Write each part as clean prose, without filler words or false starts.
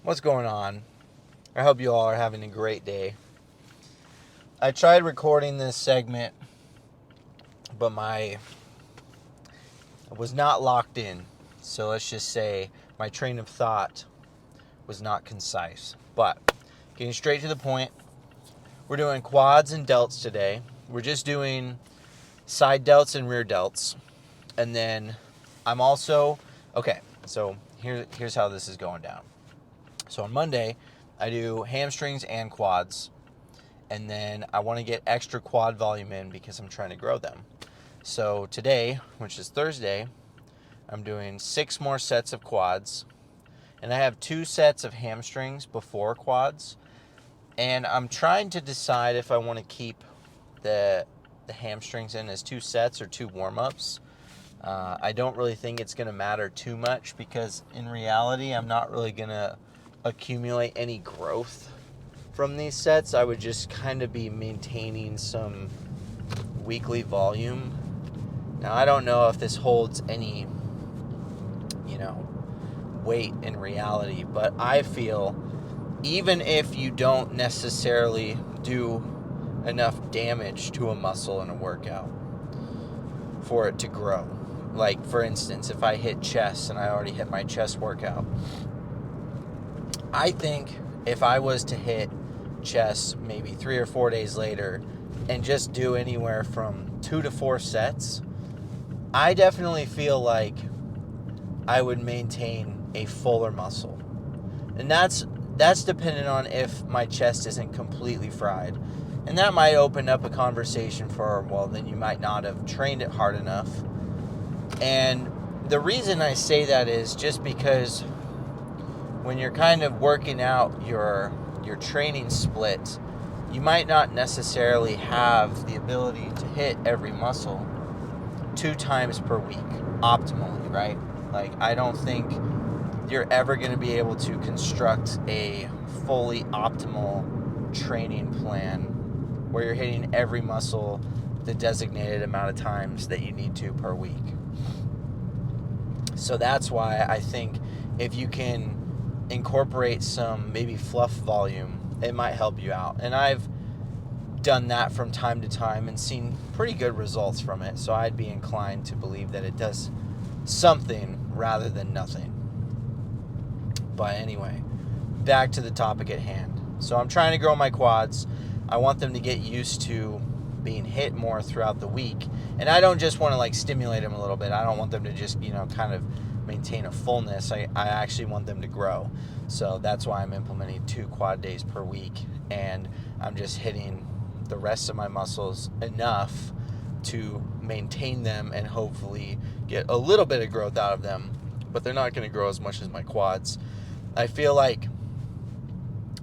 What's going on? I hope you all are having a great day. I tried recording this segment, but I was not locked in. So let's just say my train of thought was not concise. But getting straight to the point, we're doing quads and delts today. We're just doing side delts and rear delts. And then I'm also, so here's how this is going down. So on Monday, I do hamstrings and quads. And then I want to get extra quad volume in because I'm trying to grow them. So today, which is Thursday, I'm doing 6 more sets of quads. And I have 2 sets of hamstrings before quads. And I'm trying to decide if I want to keep the hamstrings in as 2 sets or 2 warm-ups. I don't really think it's going to matter too much because in reality, I'm not really going to accumulate any growth from these sets. I would just kind of be maintaining some weekly volume. Now, I don't know if this holds any, weight in reality, but I feel even if you don't necessarily do enough damage to a muscle in a workout for it to grow. Like, for instance, if I hit chest and I already hit my chest workout, I think if I was to hit chest maybe 3 or 4 days later and just do anywhere from 2 to 4 sets, I definitely feel like I would maintain a fuller muscle. And that's dependent on if my chest isn't completely fried. And that might open up a conversation for, well, then you might not have trained it hard enough. And the reason I say that is just because when you're kind of working out your training split, you might not necessarily have the ability to hit every muscle 2 times per week optimally, right? Like, I don't think you're ever going to be able to construct a fully optimal training plan where you're hitting every muscle the designated amount of times that you need to per week. So that's why I think if you can incorporate some maybe fluff volume, it might help you out. And I've done that from time to time and seen pretty good results from it. So I'd be inclined to believe that it does something rather than nothing. But anyway, back to the topic at hand. So I'm trying to grow my quads. I want them to get used to being hit more throughout the week. And I don't just want to stimulate them a little bit. I don't want them to just, kind of maintain a fullness. I actually want them to grow. So that's why I'm implementing 2 quad days per week. And I'm just hitting the rest of my muscles enough to maintain them and hopefully get a little bit of growth out of them. But they're not going to grow as much as my quads. I feel like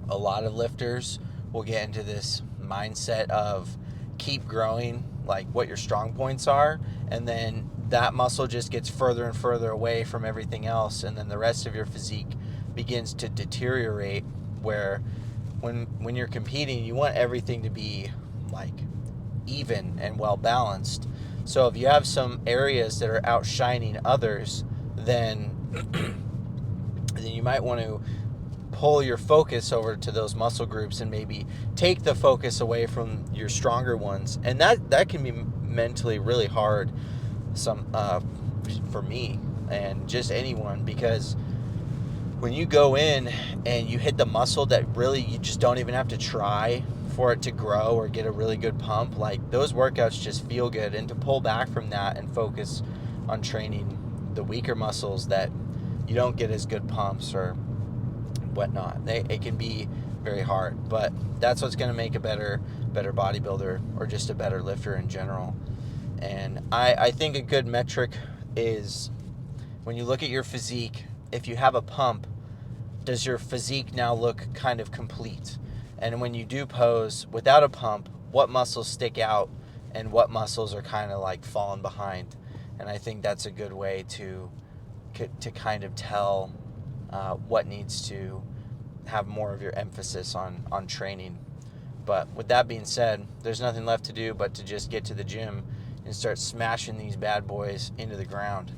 a lot of lifters will get into this mindset of keep growing like what your strong points are, and then that muscle just gets further and further away from everything else, and then the rest of your physique begins to deteriorate, where when you're competing, you want everything to be even and well balanced. So if you have some areas that are outshining others, then you might want to pull your focus over to those muscle groups and maybe take the focus away from your stronger ones. And that can be mentally really hard for me and just anyone, because when you go in and you hit the muscle that really you just don't even have to try for it to grow or get a really good pump, those workouts just feel good. And to pull back from that and focus on training the weaker muscles that you don't get as good pumps or whatnot, it can be very hard. But that's what's going to make a better bodybuilder or just a better lifter in general. And I think a good metric is when you look at your physique, if you have a pump, does your physique now look kind of complete? And when you do pose without a pump, what muscles stick out and what muscles are kind of falling behind? And I think that's a good way to kind of tell what needs to have more of your emphasis on training. But with that being said, there's nothing left to do but to just get to the gym and start smashing these bad boys into the ground.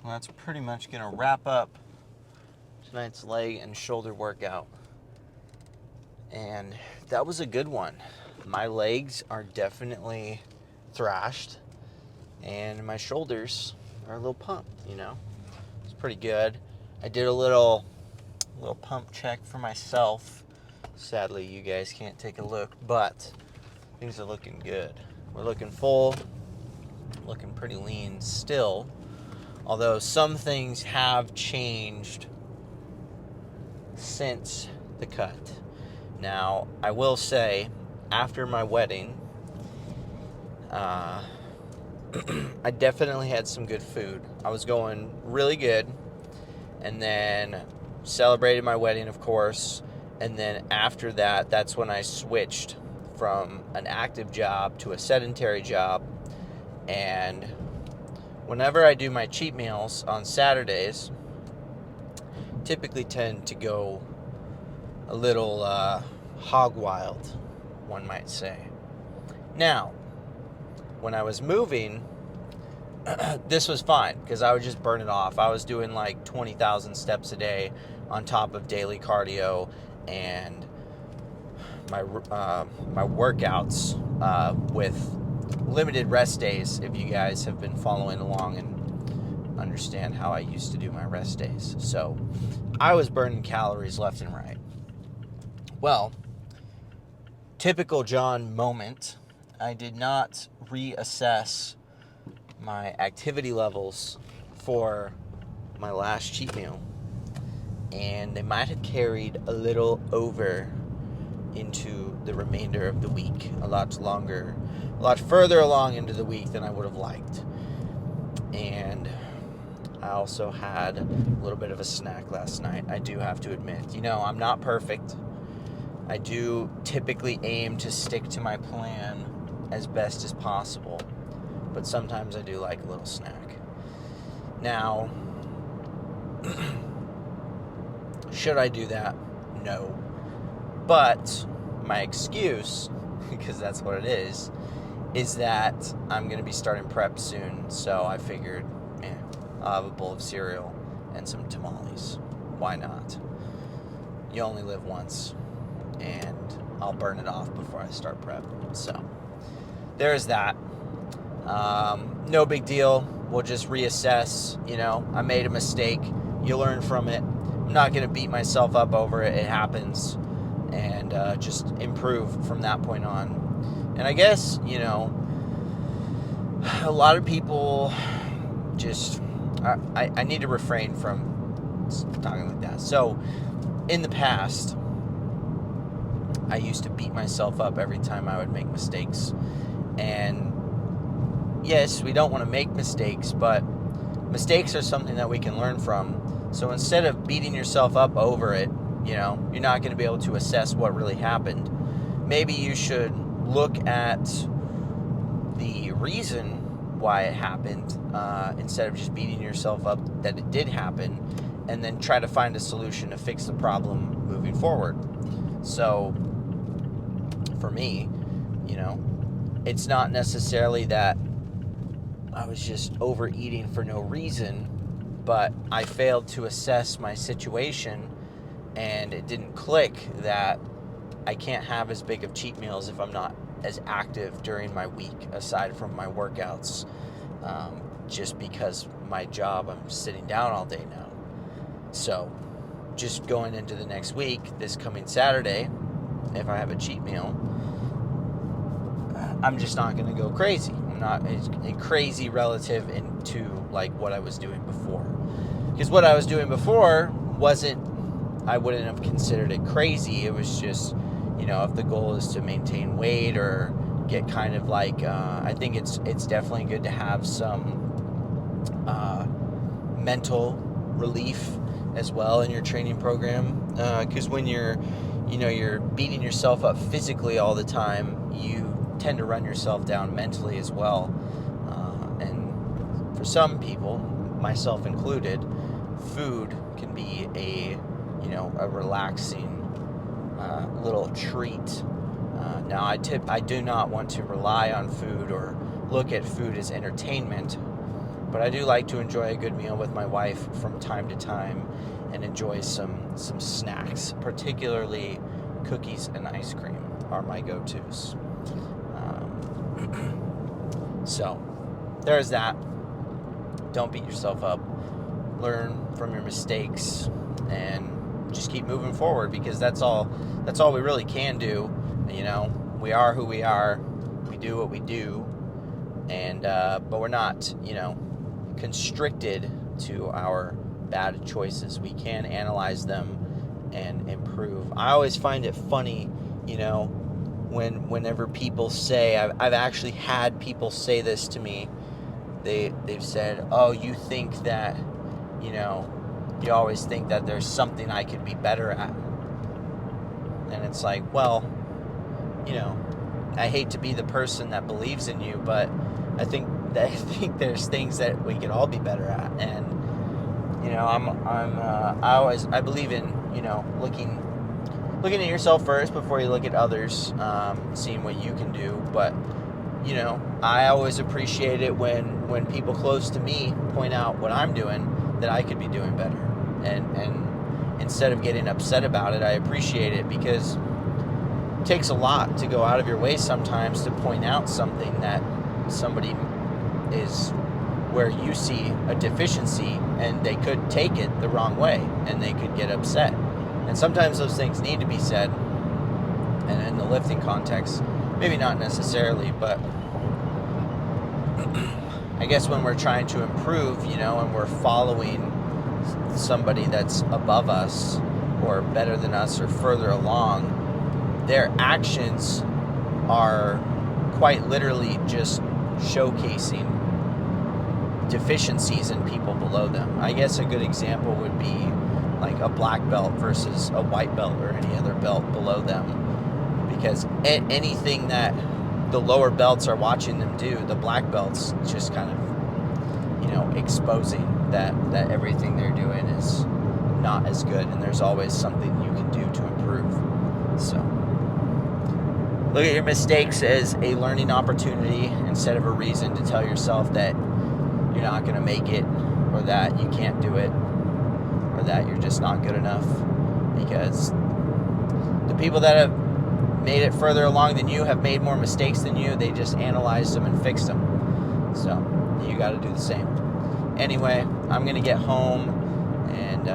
Well, that's pretty much going to wrap up tonight's leg and shoulder workout. And that was a good one. My legs are definitely thrashed, and my shoulders are a little pumped, you know. It's pretty good. I did a little pump check for myself. Sadly, you guys can't take a look, but things are looking good. We're looking full, looking pretty lean still, although some things have changed since the cut. Now, I will say, after my wedding, I definitely had some good food. I was going really good, and then celebrated my wedding, of course, and then after that, that's when I switched from an active job to a sedentary job. And whenever I do my cheat meals on Saturdays, typically tend to go a little hog wild, one might say. Now, when I was moving, this was fine because I would just burn it off. I was doing like 20,000 steps a day on top of daily cardio, and my workouts with limited rest days, if you guys have been following along and understand how I used to do my rest days. So I was burning calories left and right. Well, typical John moment, I did not reassess my activity levels for my last cheat meal, and they might have carried a little over into the remainder of the week, a lot further along into the week than I would have liked. And I also had a little bit of a snack last night, I do have to admit. You know, I'm not perfect. I do typically aim to stick to my plan as best as possible, but sometimes I do like a little snack. Now, should I do that? No. But my excuse, because that's what it is that I'm going to be starting prep soon, so I figured, I'll have a bowl of cereal and some tamales. Why not? You only live once, and I'll burn it off before I start prep. So, there's that. No big deal. We'll just reassess. You know, I made a mistake. You learn from it. I'm not going to beat myself up over it. It happens. And just improve from that point on. And I guess, you know, a lot of people just... I need to refrain from talking like that. So, in the past, I used to beat myself up every time I would make mistakes. And yes, we don't want to make mistakes, but mistakes are something that we can learn from. So instead of beating yourself up over it, you know, you're not going to be able to assess what really happened. Maybe you should look at the reason why it happened instead of just beating yourself up that it did happen, and then try to find a solution to fix the problem moving forward. So for me, you know, it's not necessarily that I was just overeating for no reason, but I failed to assess my situation, and it didn't click that I can't have as big of cheat meals if I'm not as active during my week, aside from my workouts, just because my job, I'm sitting down all day now. So just going into the next week, this coming Saturday, if I have a cheat meal, I'm just not going to go crazy. I'm not crazy relative into like what I was doing before. Because what I was doing before I wouldn't have considered it crazy. It was just, you know, if the goal is to maintain weight or get kind of like, I think it's definitely good to have some mental relief as well in your training program. Because when you're beating yourself up physically all the time, you tend to run yourself down mentally as well. And for some people, myself included, food can be a relaxing little treat. Now, I do not want to rely on food or look at food as entertainment, But I do like to enjoy a good meal with my wife from time to time and enjoy some snacks, particularly cookies and ice cream are my go-tos. So there's that. Don't beat yourself up. Learn from your mistakes and just keep moving forward, because that's all we really can do. You know, we are who we are. We do what we do, and but we're not, you know, constricted to our bad choices. We can analyze them and improve. I always find it funny, you know, whenever people say, I've actually had people say this to me. They've said, "Oh, you think that, you know, you always think that there's something I could be better at." And it's like, well, you know, I hate to be the person that believes in you, but I think there's things that we could all be better at. And you know, I believe in, you know, looking at yourself first before you look at others, seeing what you can do. But you know, I always appreciate it when people close to me point out what I'm doing that I could be doing better. And instead of getting upset about it, I appreciate it, because it takes a lot to go out of your way sometimes to point out something that somebody is where you see a deficiency, and they could take it the wrong way and they could get upset. And sometimes those things need to be said. And in the lifting context, maybe not necessarily, but I guess when we're trying to improve, you know, and we're following somebody that's above us or better than us or further along, their actions are quite literally just showcasing deficiencies in people below them. I guess a good example would be like a black belt versus a white belt or any other belt below them, because anything that the lower belts are watching them do, the black belts just kind of, you know, exposing that everything they're doing is not as good, and there's always something you can do to improve. So look at your mistakes as a learning opportunity instead of a reason to tell yourself that you're not going to make it, or that you can't do it, or that you're just not good enough. Because the people that have made it further along than you have made more mistakes than you. They just analyzed them and fixed them. So you got to do the same. Anyway, I'm going to get home and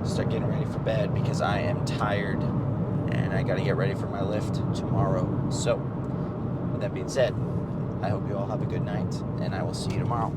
start getting ready for bed, because I am tired and I got to get ready for my lift tomorrow. So with that being said, I hope you all have a good night, and I will see you tomorrow.